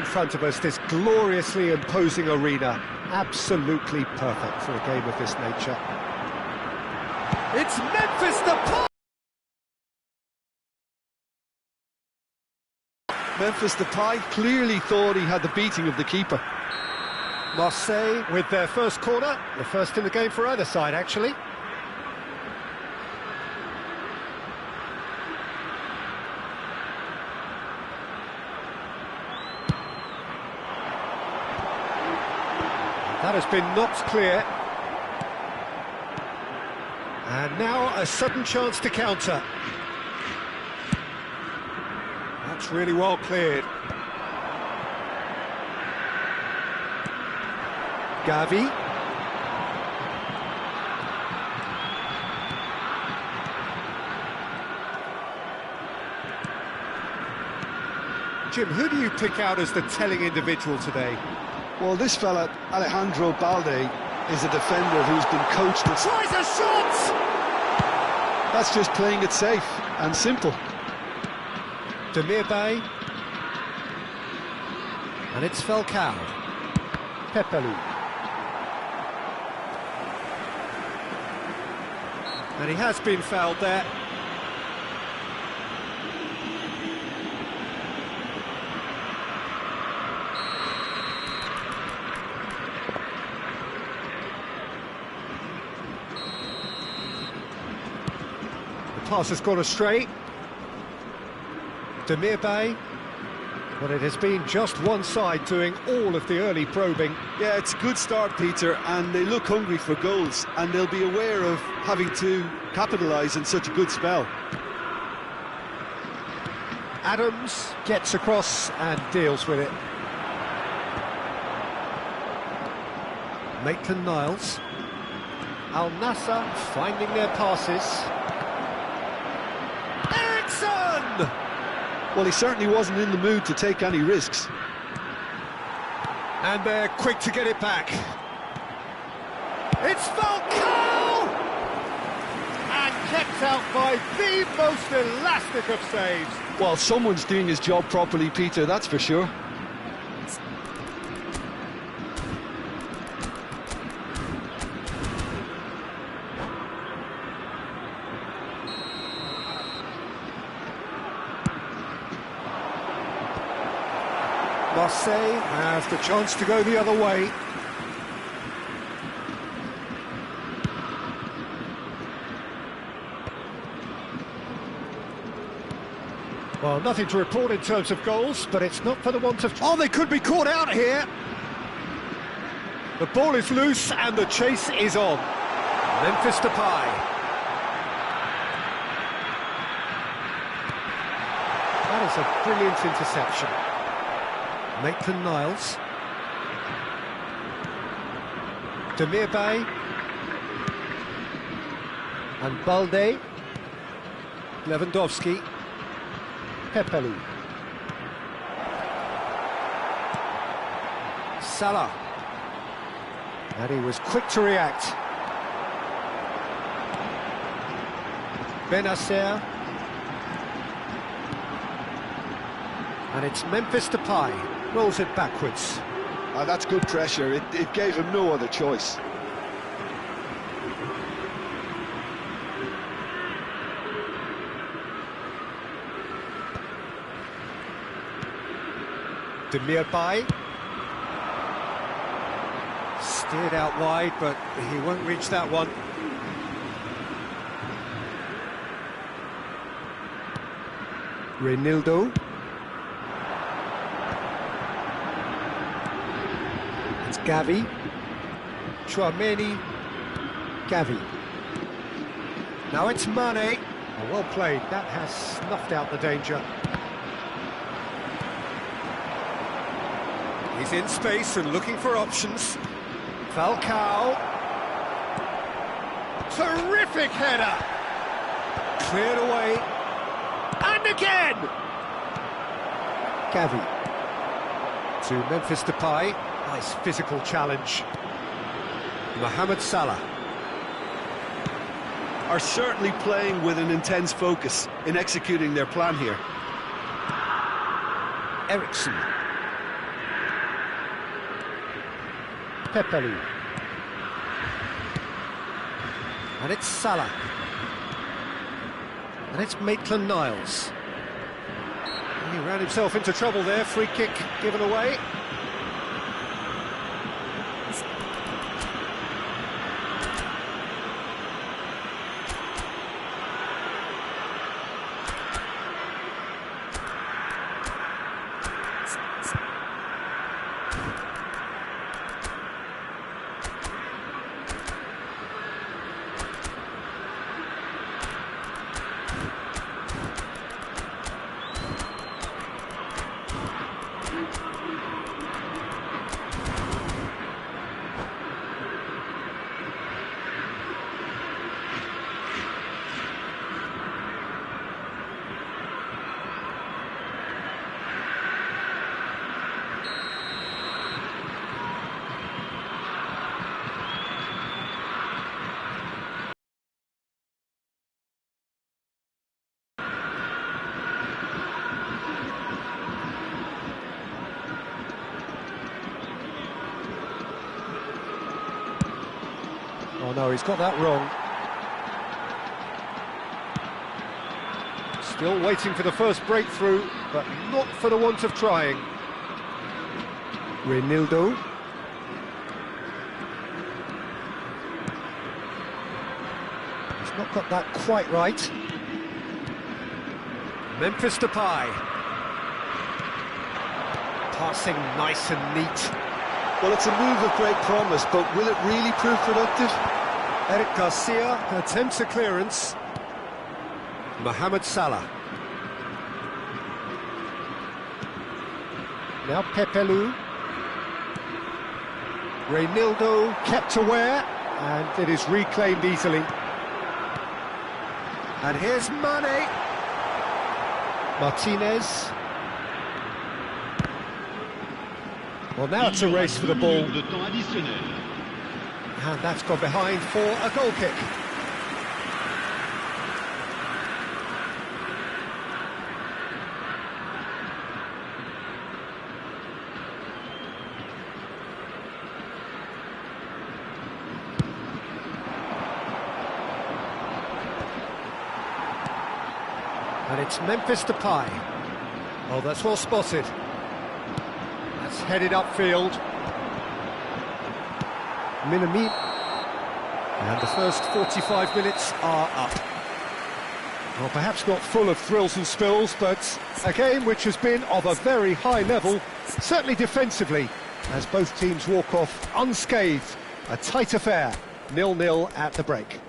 front of us, this gloriously imposing arena. Absolutely perfect for a game of this nature. It's Memphis Depay! Memphis Depay clearly thought he had the beating of the keeper. Marseille with their first corner, the first in the game for either side, actually. That has been knocked clear. And now a sudden chance to counter. That's really well cleared. Gavi. Jim, who do you pick out as the telling individual today? Well, this fella, Alejandro Balde, is a defender who's been coached and Tries a shot! that's just playing it safe and simple. Demirbay. And it's Falcao. Pepelu. And he has been fouled there. The pass has gone astray. Demirbay. But it has been just one side doing all of the early probing. Yeah, it's a good start, Peter, and they look hungry for goals, and they'll be aware of having to capitalise in such a good spell. Adams gets across and deals with it. Maitland-Niles. Al-Nassr finding their passes. Eriksson! Well, he certainly wasn't in the mood to take any risks. And they're quick to get it back. It's Falcao! And kept out by the most elastic of saves. Well, someone's doing his job properly, Peter, that's for sure. Marseille has the chance to go the other way. Well, nothing to report in terms of goals, but it's not for the want of... Oh, they could be caught out here! The ball is loose and the chase is on. Memphis Depay. That is a brilliant interception. Maitland-Niles. Demirbay. And Balde. Lewandowski. Pepelu. Salah. And he was quick to react. Benacer. And it's Memphis Depay. Rolls it backwards. That's good pressure. It gave him no other choice. Demirbay. Steered out wide, but he won't reach that one. Reinildo. It's Gavi. Chouameni. Gavi. Now it's Mane. Oh, well played. That has snuffed out the danger. He's in space and looking for options. Falcao. Terrific header. Cleared away. And again! Gavi. To Memphis Depay. Nice physical challenge. Mohamed Salah. Are certainly playing with an intense focus in executing their plan here. Eriksson. Pepelu. And it's Salah. And it's Maitland-Niles. He ran himself into trouble there, free kick given away. Oh no, he's got that wrong. Still waiting for the first breakthrough, but not for the want of trying. Reinildo. He's not got that quite right. Memphis Depay. Passing nice and neat. Well, it's a move of great promise, but will it really prove productive? Eric Garcia attempts a clearance. Mohamed Salah. Now Pepelu. Reinildo kept aware, and it is reclaimed easily. And here's Mane. Martinez. Well, now it's a race for the ball. And that's gone behind for a goal kick. And it's Memphis Depay. Oh, that's well spotted. That's headed upfield. Minami. And the first 45 minutes are up. Well, perhaps not full of thrills and spills, but a game which has been of a very high level, certainly defensively, as both teams walk off unscathed. A tight affair, 0-0 at the break.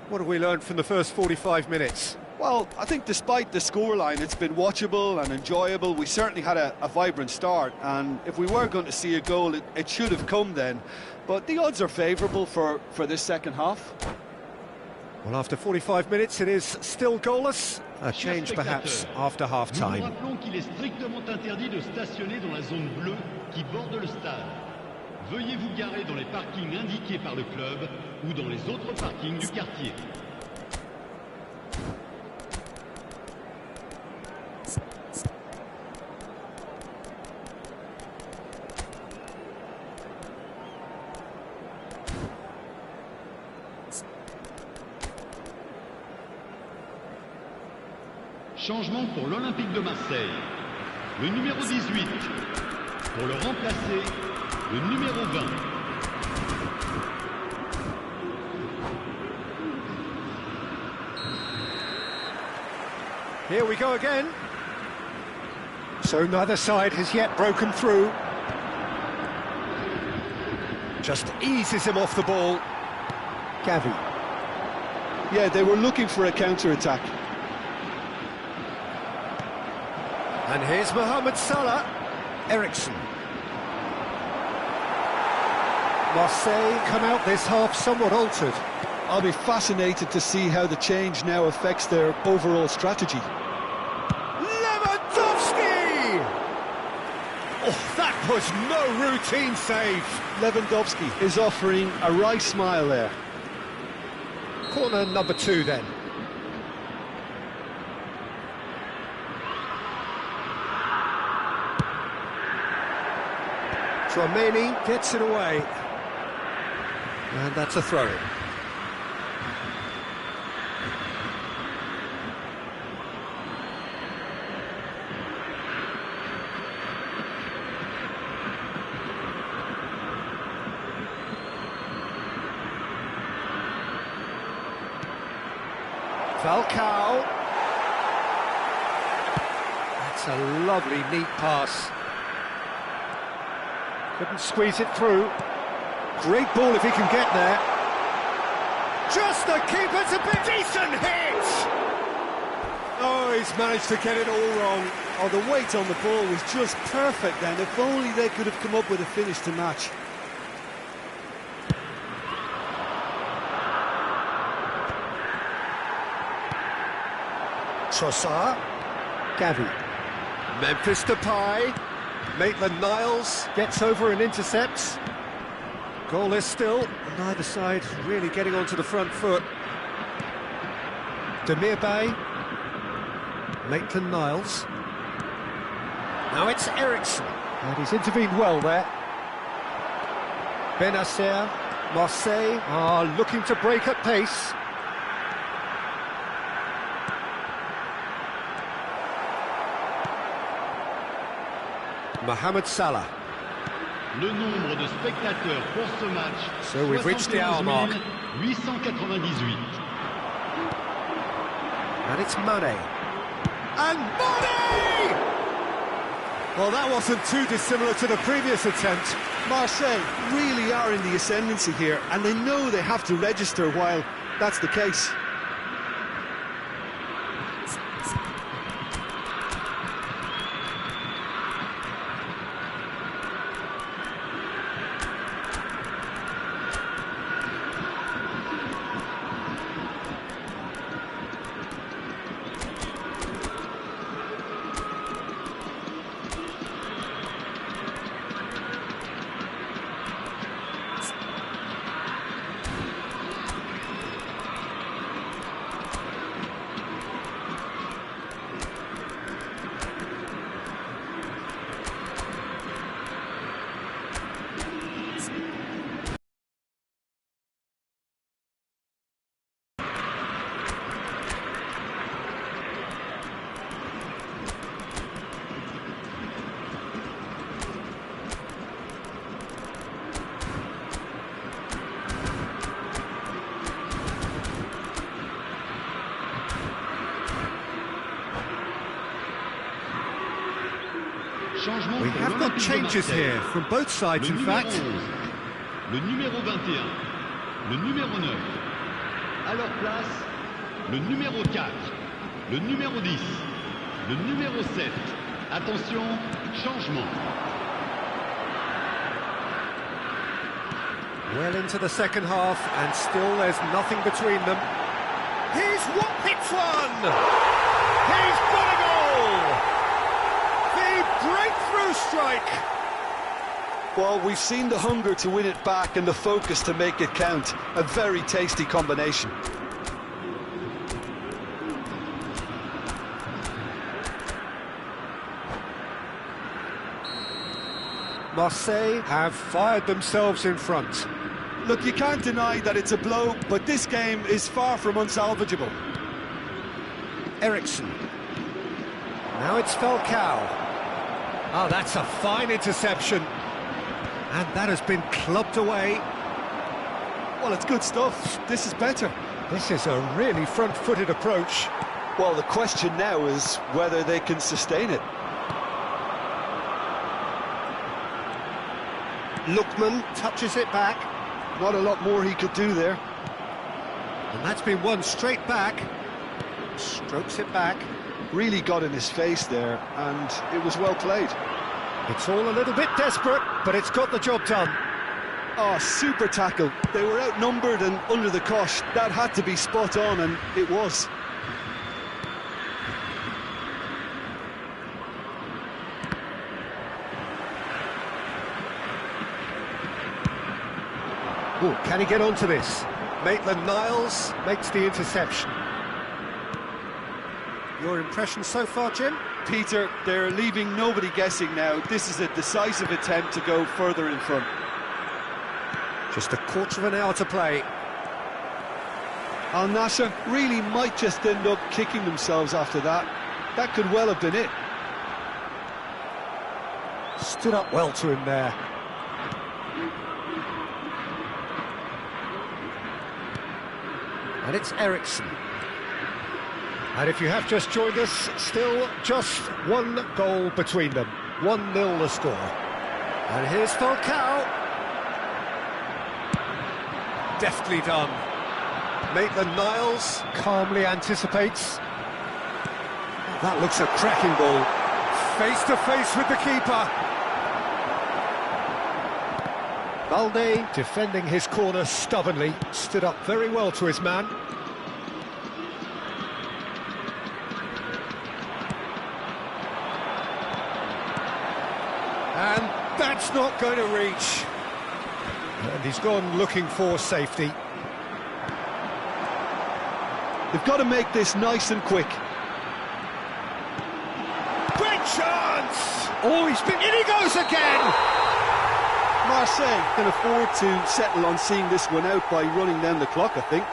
What have we learned from the first 45 minutes? Well, I think despite the scoreline, it's been watchable and enjoyable. We certainly had a vibrant start, and if we were going to see a goal, it should have come then. But the odds are favourable for this second half. Well, after 45 minutes, it is still goalless. A change, perhaps, after half-time. Nous rappelons qu'il est strictement interdit de stationner dans la zone bleue qui borde le stade. Veuillez vous garer dans les parkings indiqués par le club ou dans les autres parkings du quartier. Changement pour l'Olympique de Marseille. Le numéro 18. Pour le remplacer, le numéro 20. Here we go again. So neither side has yet broken through. Just eases him off the ball. Gavi. Yeah, they were looking for a counter-attack. And here's Mohamed Salah. Ericsson. Marseille come out this half somewhat altered. I'll be fascinated to see how the change now affects their overall strategy. Lewandowski! Oh, that was no routine save. Lewandowski is offering a right smile there. Corner number 2 then. Chouameni gets it away. And that's a throw-in. Falcao. That's a lovely, neat pass. Couldn't squeeze it through. Great ball if he can get there. Just the keeper's a bit decent hit! Oh, he's managed to get it all wrong. Oh, the weight on the ball was just perfect then. If only they could have come up with a finish to match. Trossard. Gavi. Memphis Depay. Maitland-Niles gets over and intercepts. Goalless still, and neither side really getting onto the front foot. Demir Bay. Maitland-Niles. Now it's Eriksen, and he's intervened well there. Benacer. Marseille are looking to break at pace. Mohamed Salah. Le nombre de spectateurs pour ce match, So we've reached the hour mark. 898. And it's Mane. And Mane! Well, that wasn't too dissimilar to the previous attempt. Marseille really are in the ascendancy here, and they know they have to register while that's the case. We have got changes here from both sides, in fact. Le numéro 21, le numéro 9. À leur place, le numéro 4, le numéro 10, le numéro 7. Attention, changement. Well into the second half, and still there's nothing between them. He's hits one! He's got a goal! The breakthrough strike! Well, we've seen the hunger to win it back and the focus to make it count. A very tasty combination. Marseille have fired themselves in front. Look, you can't deny that it's a blow, but this game is far from unsalvageable. Eriksen. Now it's Falcao. Oh, that's a fine interception. And that has been clubbed away. Well, it's good stuff. This is better. This is a really front-footed approach. Well, the question now is whether they can sustain it. Lookman touches it back. Not a lot more he could do there. And that's been won straight back. Strokes it back. Really got in his face there, and it was well played. It's all a little bit desperate, but it's got the job done. Oh, super tackle. They were outnumbered and under the cosh. That had to be spot on, and it was. Oh, can he get onto this? Maitland-Niles makes the interception. Your impression so far, Jim? Peter, they're leaving nobody guessing now. This is a decisive attempt to go further in front. Just a quarter of an hour to play. Al Nassr really might just end up kicking themselves after that. That could well have been it. Stood up well to him there. And it's Ericsson. And if you have just joined us, still just one goal between them. 1-0 the score. And here's Falcao. Deftly done. Maitland-Niles calmly anticipates. That looks a cracking ball. Face to face with the keeper. Balde, defending his corner stubbornly, stood up very well to his man. And that's not going to reach. And he's gone looking for safety. They've got to make this nice and quick. Great chance! Oh, in he goes again! Marseille can afford to settle on seeing this one out by running down the clock, I think.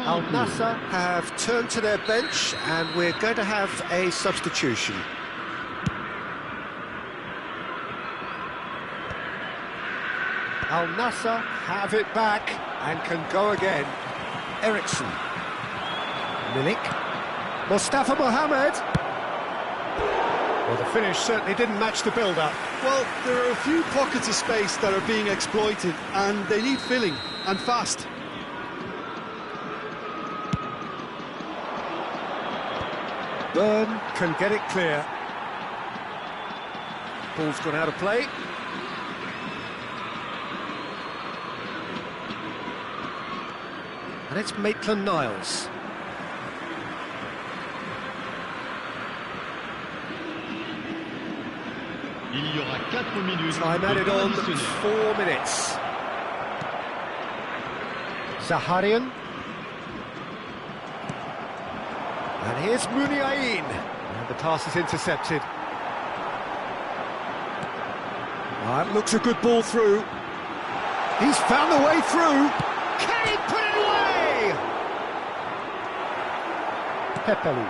Al Nassr have turned to their bench and we're going to have a substitution. Al Nassr have it back and can go again. Ericsson. Milik. Mustafa Mohamed. Well, the finish certainly didn't match the build-up. Well, there are a few pockets of space that are being exploited and they need filling, and fast. Byrne can get it clear. Ball's gone out of play. And it's Maitland-Niles. Il y aura 4 minutes. Time added on 4 minutes. Zaharian. And here's Muniain. And the pass is intercepted. That looks a good ball through. He's found the way through. Can he put it away? Pepelu.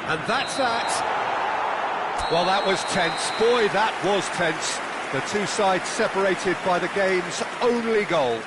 And that's that. Well, that was tense. Boy, that was tense. The two sides separated by the game's only goal.